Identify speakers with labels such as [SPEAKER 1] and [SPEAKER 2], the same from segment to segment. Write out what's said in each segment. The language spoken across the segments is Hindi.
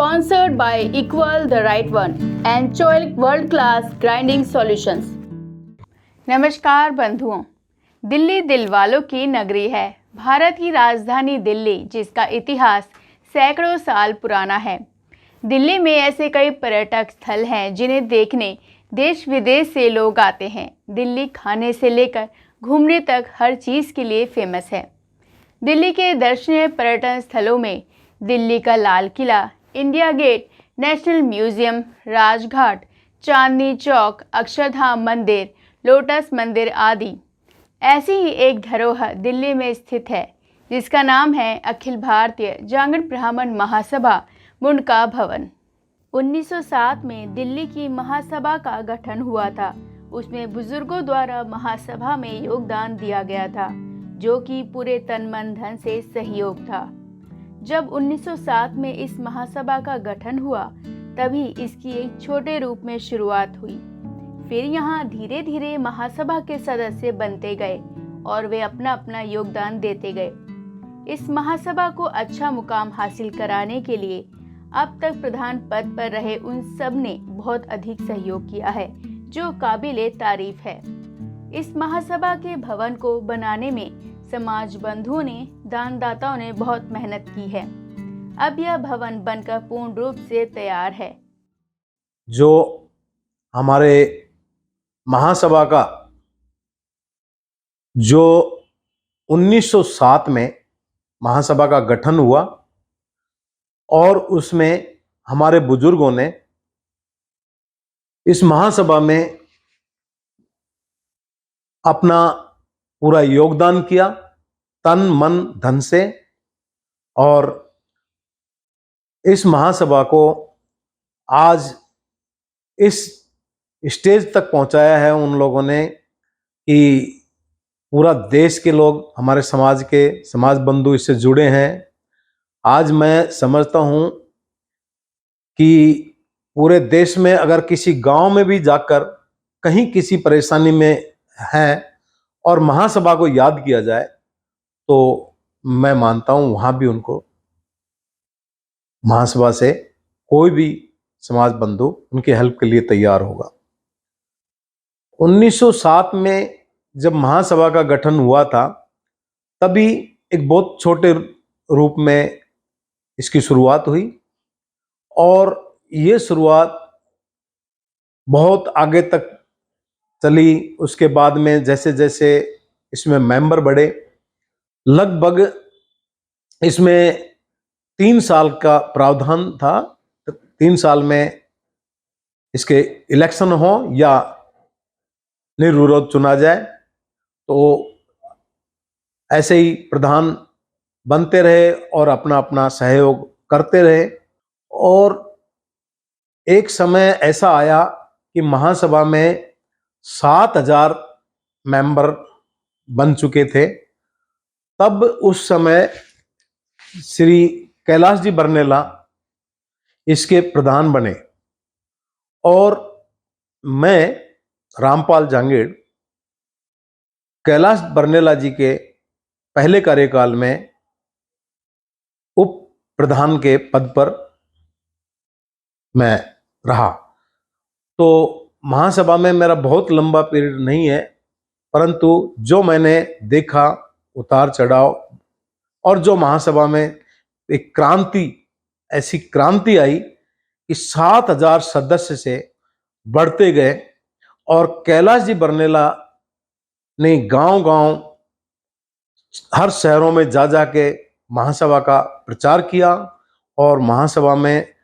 [SPEAKER 1] sponsored by Equal the Right One and Choic World Class Grinding Solutions। नमस्कार बंधुओं, दिल्ली दिल वालों की नगरी है। भारत की राजधानी दिल्ली, जिसका इतिहास सैकड़ों साल पुराना है। दिल्ली में ऐसे कई पर्यटक स्थल हैं जिन्हें देखने देश विदेश से लोग आते हैं। दिल्ली खाने से लेकर घूमने तक हर चीज़ के लिए फेमस है। दिल्ली के दर्शनीय पर्यटन स्थलों में दिल्ली का Lal Qila, India Gate, National Museum, Rajghat, Chandni Chowk, Akshardham Mandir, Lotus मंदिर आदि। ऐसी ही एक धरोहर दिल्ली में स्थित है जिसका नाम है अखिल भारतीय जागरण ब्राह्मण महासभा मुंडका भवन। 1907 में दिल्ली की महासभा का गठन हुआ था। उसमें बुजुर्गों द्वारा महासभा में योगदान दिया गया था, जो कि पूरे तन मन धन से सहयोग था। जब 1907 में इस महासभा का गठन हुआ, तभी इसकी एक छोटे रूप में शुरुआत हुई। फिर यहाँ धीरे धीरे महासभा के सदस्य बनते गए और वे अपना अपना योगदान देते गए। इस महासभा को अच्छा मुकाम हासिल कराने के लिए अब तक प्रधान पद पर रहे उन सब ने बहुत अधिक सहयोग किया है, जो काबिले तारीफ है। इस महासभा के भवन को बनाने में समाज बंधुओं ने, दानदाताओं ने बहुत मेहनत की है। अब यह भवन बनकर पूर्ण रूप से तैयार है।
[SPEAKER 2] जो हमारे महासभा का जो 1907 में महासभा का गठन हुआ और उसमें हमारे बुजुर्गों ने इस महासभा में अपना पूरा योगदान किया, तन मन धन से, और इस महासभा को आज इस स्टेज तक पहुंचाया है उन लोगों ने कि पूरा देश के लोग, हमारे समाज बंधु इससे जुड़े हैं। आज मैं समझता हूं कि पूरे देश में अगर किसी गांव में भी जाकर कहीं किसी परेशानी में है और महासभा को याद किया जाए, तो मैं मानता हूं वहां भी उनको महासभा से कोई भी समाज बंधु उनकी हेल्प के लिए तैयार होगा। 1907 में जब महासभा का गठन हुआ था, तभी एक बहुत छोटे रूप में इसकी शुरुआत हुई और ये शुरुआत बहुत आगे तक चली। उसके बाद में जैसे जैसे इसमें मेंबर बढ़े, लगभग इसमें 3 साल का प्रावधान था। 3 साल में इसके इलेक्शन हो या निर्विरोध चुना जाए, तो ऐसे ही प्रधान बनते रहे और अपना अपना सहयोग करते रहे। और एक समय ऐसा आया कि महासभा में 7000 मेंबर बन चुके थे। तब उस समय श्री कैलाश जी बरनेला इसके प्रधान बने और मैं रामपाल जांगेड़ कैलाश बरनेला जी के पहले कार्यकाल में उप प्रधान के पद पर मैं रहा। तो महासभा में मेरा बहुत लंबा पीरियड नहीं है, परंतु जो मैंने देखा उतार चढ़ाव, और जो महासभा में एक क्रांति, ऐसी क्रांति आई कि 7000 सदस्य से बढ़ते गए और कैलाश जी बरनेला ने गांव-गांव, हर शहरों में जा जाके महासभा का प्रचार किया और महासभा में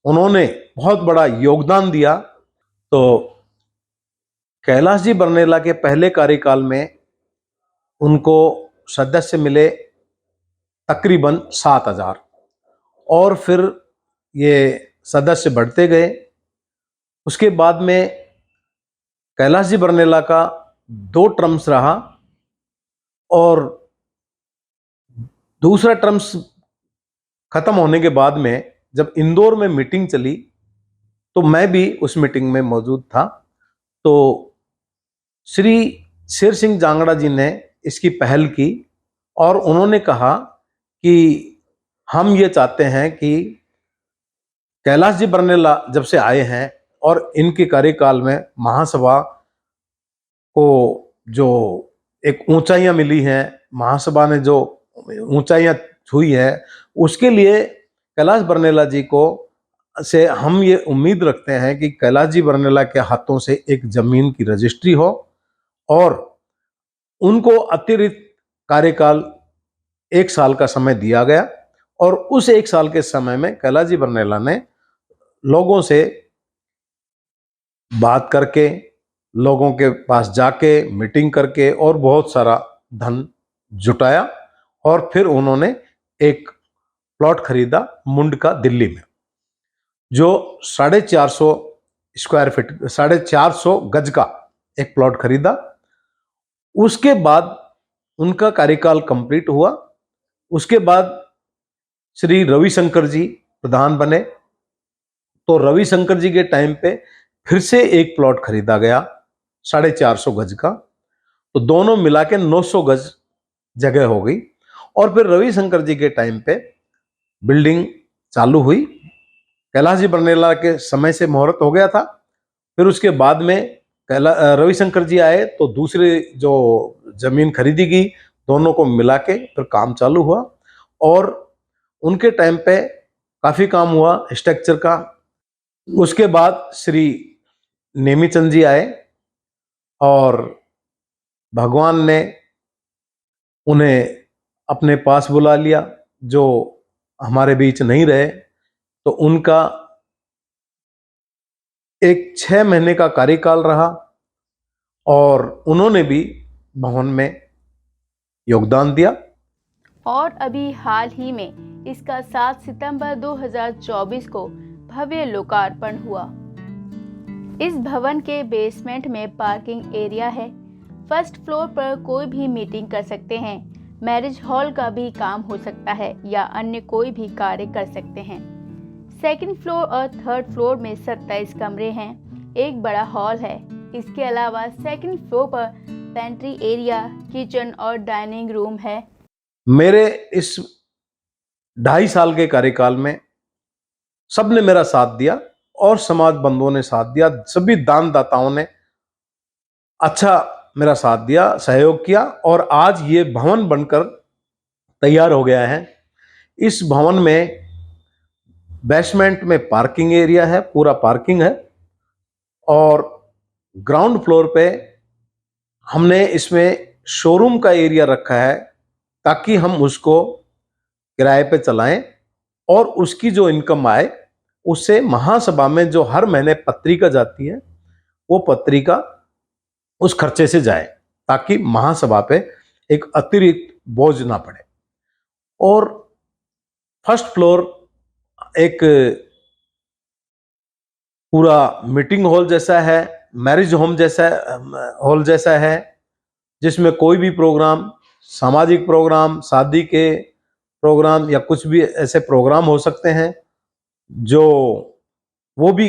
[SPEAKER 2] उन्होंने बहुत बड़ा योगदान दिया। तो कैलाश जी बरनेला के पहले कार्यकाल में उनको सदस्य मिले तकरीबन 7000 और फिर ये सदस्य बढ़ते गए। उसके बाद में कैलाश जी बरनेला का 2 टर्म्स रहा और दूसरा टर्म्स खत्म होने के बाद में जब इंदौर में मीटिंग चली, तो मैं भी उस मीटिंग में मौजूद था। तो श्री शेर सिंह जांगड़ा जी ने इसकी पहल की और उन्होंने कहा कि हम ये चाहते हैं कि कैलाश जी बरनेला जब से आए हैं और इनके कार्यकाल में महासभा को जो एक ऊंचाइयां मिली हैं, महासभा ने जो ऊंचाइयां छुई है, उसके लिए कैलाश बरनेला जी को से हम ये उम्मीद रखते हैं कि कैलाश जी बरनेला के हाथों से एक जमीन की रजिस्ट्री हो और उनको अतिरिक्त कार्यकाल 1 साल का समय दिया गया और उस 1 साल के समय में कैलाश जी बरनेला ने लोगों से बात करके, लोगों के पास जाके मीटिंग करके और बहुत सारा धन जुटाया और फिर उन्होंने एक प्लॉट खरीदा मुंड का दिल्ली में, जो 450 स्क्वायर फीट 450 गज का एक प्लॉट खरीदा। उसके बाद उनका कार्यकाल कंप्लीट हुआ। उसके बाद श्री रविशंकर जी प्रधान बने, तो रविशंकर जी के टाइम पे फिर से एक प्लॉट खरीदा गया 450 गज का, तो दोनों मिला के 900 गज जगह हो गई। और फिर रविशंकर जी के टाइम पे बिल्डिंग चालू हुई। कैलाश जी बरनेला के समय से मुहूर्त हो गया था। फिर उसके बाद में रविशंकर जी आए तो दूसरे जो जमीन खरीदी गई, दोनों को मिला के फिर काम चालू हुआ और उनके टाइम पे काफी काम हुआ स्ट्रक्चर का। उसके बाद श्री नेमीचंद जी आए और भगवान ने उन्हें अपने पास बुला लिया, जो हमारे बीच नहीं रहे, तो उनका एक 6 महीने का कार्यकाल रहा और उन्होंने भी भवन में योगदान दिया।
[SPEAKER 1] और अभी हाल ही में इसका 7 सितंबर 2024 को भव्य लोकार्पण हुआ। इस भवन के बेसमेंट में पार्किंग एरिया है। फर्स्ट फ्लोर पर कोई भी मीटिंग कर सकते हैं, मैरिज हॉल का भी काम हो सकता है या अन्य कोई भी कार्य कर सकते हैं। सेकंड फ्लोर और थर्ड फ्लोर में 27 कमरे हैं, एक बड़ा हॉल है। इसके अलावा सेकंड फ्लोर पर पेंट्री एरिया, किचन और डाइनिंग रूम है।
[SPEAKER 2] मेरे इस 2.5 साल के कार्यकाल में सबने मेरा साथ दिया और समाज बंधुओं ने साथ दिया, सभी दानदाताओं ने अच्छा मेरा साथ दिया, सहयोग किया और आज ये भवन बनकर तैयार हो गया है। इस भवन में बेसमेंट में पार्किंग एरिया है, पूरा पार्किंग है और ग्राउंड फ्लोर पे हमने इसमें शोरूम का एरिया रखा है ताकि हम उसको किराए पे चलाएं और उसकी जो इनकम आए उससे महासभा में जो हर महीने पत्रिका जाती है, वो पत्रिका उस खर्चे से जाए ताकि महासभा पे एक अतिरिक्त बोझ ना पड़े। और फर्स्ट फ्लोर एक पूरा मीटिंग हॉल जैसा है, मैरिज होम जैसा हॉल जैसा है, जिसमें कोई भी प्रोग्राम, सामाजिक प्रोग्राम, शादी के प्रोग्राम या कुछ भी ऐसे प्रोग्राम हो सकते हैं, जो वो भी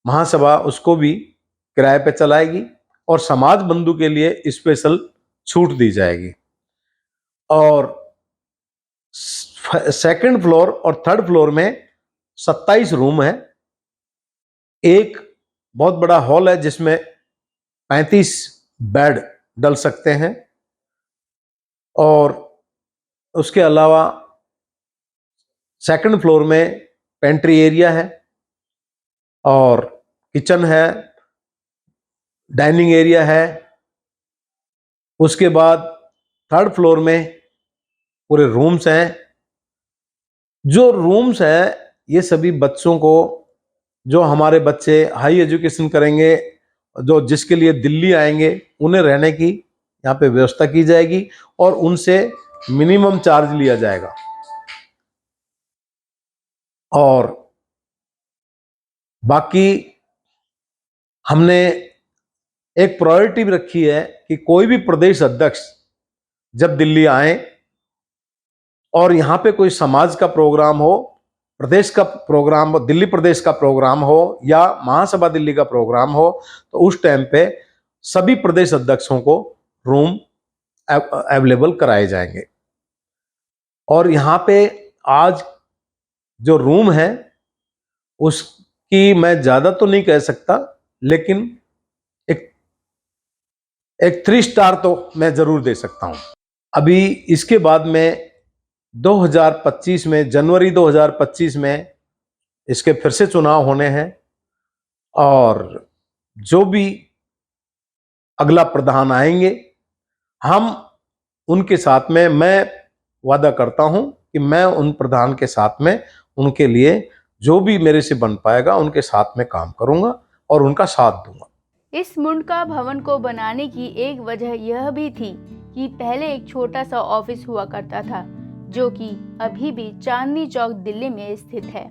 [SPEAKER 2] महासभा उसको भी किराए पे चलाएगी और समाज बंधु के लिए स्पेशल छूट दी जाएगी। और सेकंड फ्लोर और थर्ड फ्लोर में 27 रूम है। एक बहुत बड़ा हॉल है जिसमें 35 बेड डल सकते हैं और उसके अलावा सेकंड फ्लोर में पेंट्री एरिया है और किचन है, डाइनिंग एरिया है। उसके बाद थर्ड फ्लोर में पूरे रूम्स हैं। जो रूम्स हैं ये सभी बच्चों को, जो हमारे बच्चे हाई एजुकेशन करेंगे, जो जिसके लिए दिल्ली आएंगे, उन्हें रहने की यहाँ पे व्यवस्था की जाएगी और उनसे मिनिमम चार्ज लिया जाएगा। और बाकी हमने एक प्रायोरिटी भी रखी है कि कोई भी प्रदेश अध्यक्ष जब दिल्ली आए और यहाँ पे कोई समाज का प्रोग्राम हो, प्रदेश का प्रोग्राम हो, दिल्ली प्रदेश का प्रोग्राम हो या महासभा दिल्ली का प्रोग्राम हो, तो उस टाइम पे सभी प्रदेश अध्यक्षों को रूम अवेलेबल कराए जाएंगे। और यहाँ पे आज जो रूम है उसकी मैं ज़्यादा तो नहीं कह सकता, लेकिन एक एक 3 स्टार तो मैं ज़रूर दे सकता हूँ। अभी इसके बाद में 2025 में, जनवरी 2025 में इसके फिर से चुनाव होने हैं और जो भी अगला प्रधान आएंगे, हम उनके साथ में, मैं वादा करता हूं कि मैं उन प्रधान के साथ में उनके लिए जो भी मेरे से बन पाएगा उनके साथ में काम करूंगा और उनका साथ दूंगा।
[SPEAKER 1] इस मुंडका भवन को बनाने की एक वजह यह भी थी कि पहले एक छोटा सा ऑफिस हुआ करता था, जो कि अभी भी चांदनी चौक दिल्ली में स्थित है।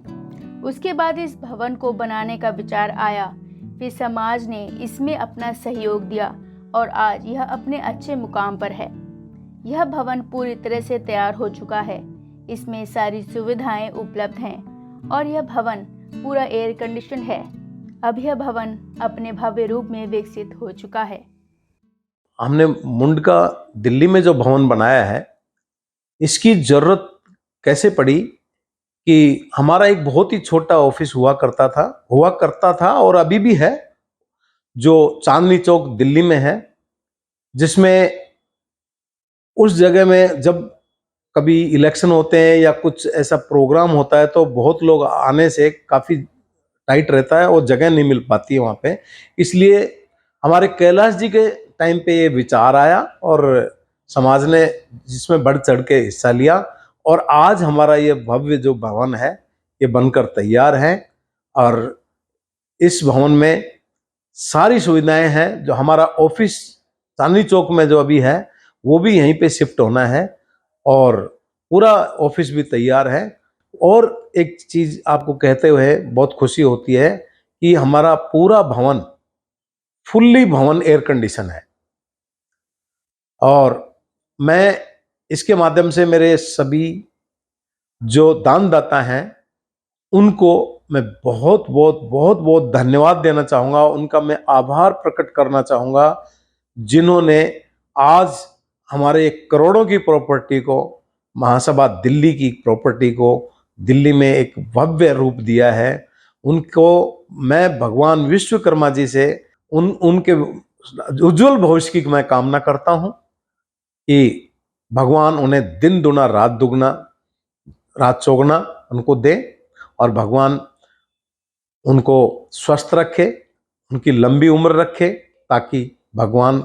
[SPEAKER 1] उसके बाद इस भवन को बनाने का विचार आया, फिर समाज ने इसमें अपना सहयोग दिया और आज यह अपने अच्छे मुकाम पर है। यह भवन पूरी तरह से तैयार हो चुका है, इसमें सारी सुविधाएं उपलब्ध हैं और यह भवन पूरा एयर कंडीशन है। अब यह भवन अपने भव्य रूप में विकसित हो चुका है।
[SPEAKER 2] हमने मुंडका दिल्ली में जो भवन बनाया है, इसकी जरूरत कैसे पड़ी कि हमारा एक बहुत ही छोटा ऑफिस हुआ करता था और अभी भी है, जो चांदनी चौक दिल्ली में है, जिसमें उस जगह में जब कभी इलेक्शन होते हैं या कुछ ऐसा प्रोग्राम होता है तो बहुत लोग आने से काफ़ी टाइट रहता है और जगह नहीं मिल पाती है वहाँ पे। इसलिए हमारे कैलाश जी के टाइम पे ये विचार आया और समाज ने जिसमें बढ़ चढ़ के हिस्सा लिया और आज हमारा ये भव्य जो भवन है ये बनकर तैयार है और इस भवन में सारी सुविधाएं हैं। जो हमारा ऑफिस चांदनी चौक में जो अभी है वो भी यहीं पे शिफ्ट होना है और पूरा ऑफिस भी तैयार है। और एक चीज आपको कहते हुए बहुत खुशी होती है कि हमारा पूरा भवन फुल्ली भवन एयर कंडीशन है और मैं इसके माध्यम से मेरे सभी जो दानदाता हैं उनको मैं बहुत बहुत बहुत बहुत धन्यवाद देना चाहूँगा, उनका मैं आभार प्रकट करना चाहूँगा, जिन्होंने आज हमारे करोड़ों की प्रॉपर्टी को, महासभा दिल्ली की प्रॉपर्टी को दिल्ली में एक भव्य रूप दिया है। उनको मैं भगवान विश्वकर्मा जी से उनके उज्जवल भविष्य की मैं कामना करता हूँ कि भगवान उन्हें दिन दुना रात दुगना रात चौगुना उनको दे और भगवान उनको स्वस्थ रखे, उनकी लंबी उम्र रखे, ताकि भगवान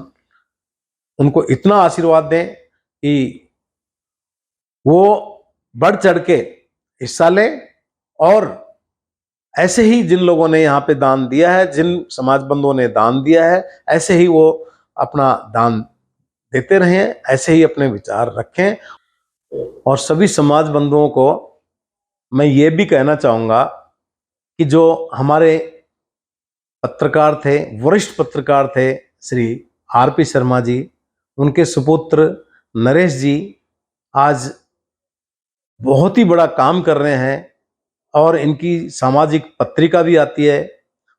[SPEAKER 2] उनको इतना आशीर्वाद दें कि वो बढ़ चढ़ के हिस्सा लें और ऐसे ही जिन लोगों ने यहाँ पे दान दिया है, जिन समाज बंधुओं ने दान दिया है, ऐसे ही वो अपना दान देते रहें, ऐसे ही अपने विचार रखें। और सभी समाज बंधुओं को मैं ये भी कहना चाहूँगा कि जो हमारे पत्रकार थे, वरिष्ठ पत्रकार थे श्री आरपी शर्मा जी, उनके सुपुत्र नरेश जी आज बहुत ही बड़ा काम कर रहे हैं और इनकी सामाजिक पत्रिका भी आती है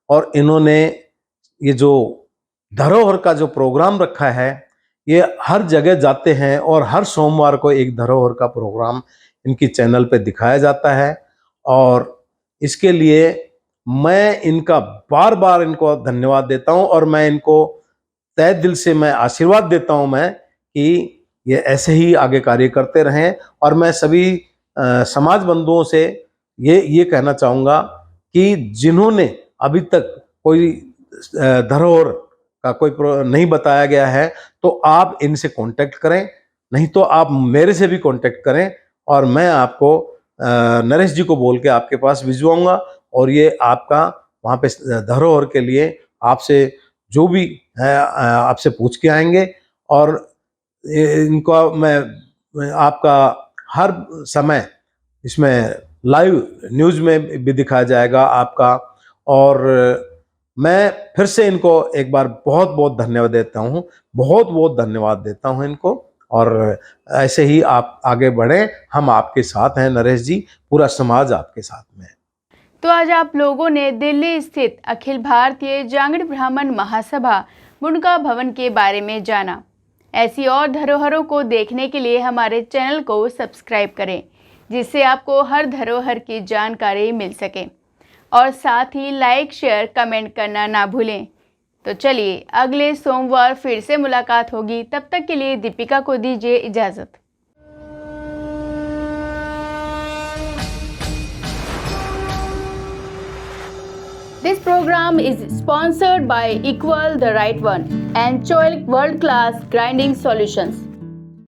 [SPEAKER 2] और इन्होंने ये जो धरोहर का जो प्रोग्राम रखा है ये हर जगह जाते हैं और हर सोमवार को एक धरोहर का प्रोग्राम इनकी चैनल पे दिखाया जाता है और इसके लिए मैं इनका बार बार इनको धन्यवाद देता हूं और मैं इनको तहे दिल से मैं आशीर्वाद देता हूं मैं कि ये ऐसे ही आगे कार्य करते रहें। और मैं सभी समाज बंधुओं से ये कहना चाहूँगा कि जिन्होंने अभी तक कोई धरोहर का कोई नहीं बताया गया है तो आप इनसे कांटेक्ट करें, नहीं तो आप मेरे से भी कांटेक्ट करें और मैं आपको नरेश जी को बोल के आपके पास भिजवाऊंगा और ये आपका वहाँ पे धरोहर के लिए आपसे जो भी है आपसे पूछ के आएंगे और इनको मैं आपका हर समय इसमें लाइव न्यूज़ में भी दिखाया जाएगा आपका। और मैं फिर से इनको एक बार बहुत बहुत धन्यवाद देता हूँ, बहुत बहुत धन्यवाद देता हूँ इनको और ऐसे ही आप आगे बढ़ें, हम आपके साथ हैं नरेश जी, पूरा समाज आपके साथ में है।
[SPEAKER 1] तो आज आप लोगों ने दिल्ली स्थित अखिल भारतीय जांगड़ ब्राह्मण महासभा मुंडका भवन के बारे में जाना। ऐसी और धरोहरों को देखने के लिए हमारे चैनल को सब्सक्राइब करें, जिससे आपको हर धरोहर की जानकारी मिल सके। और साथ ही लाइक, शेयर, कमेंट करना ना भूलें। तो चलिए अगले सोमवार फिर से मुलाकात होगी। तब तक के लिए दीपिका को दीजिए इजाज़त। This program is sponsored by Equal the Right One and Choilik World Class Grinding Solutions.